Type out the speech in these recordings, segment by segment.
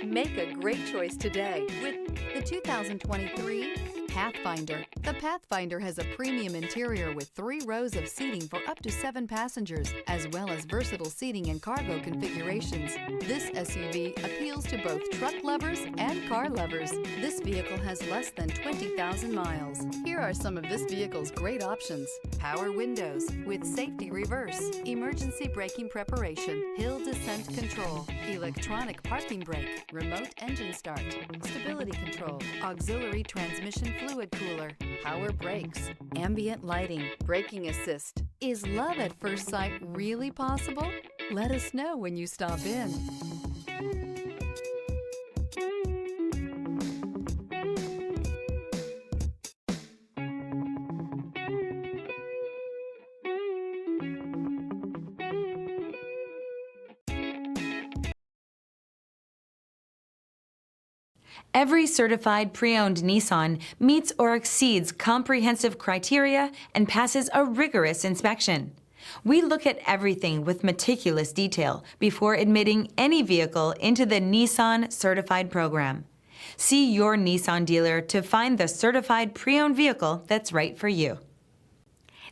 Make a great choice today with the 2023 Pathfinder. The Pathfinder has a premium interior with 3 rows of seating for up to 7 passengers, as well as versatile seating and cargo configurations. This SUV appeals to both truck lovers and car lovers. This vehicle has less than 20,000 miles. Here are some of this vehicle's great options: power windows with safety reverse, emergency braking preparation, hill descent control, electronic parking brake, remote engine start, stability control, auxiliary transmission fluid cooler, power brakes, ambient lighting, braking assist. Is love at first sight really possible? Let us know when you stop in. Every certified pre-owned Nissan meets or exceeds comprehensive criteria and passes a rigorous inspection. We look at everything with meticulous detail before admitting any vehicle into the Nissan Certified program. See your Nissan dealer to find the certified pre-owned vehicle that's right for you.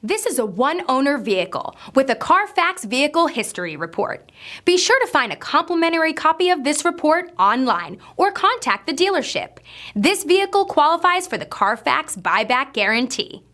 This is a one-owner vehicle with a Carfax Vehicle History Report. Be sure to find a complimentary copy of this report online or contact the dealership. This vehicle qualifies for the Carfax Buyback Guarantee.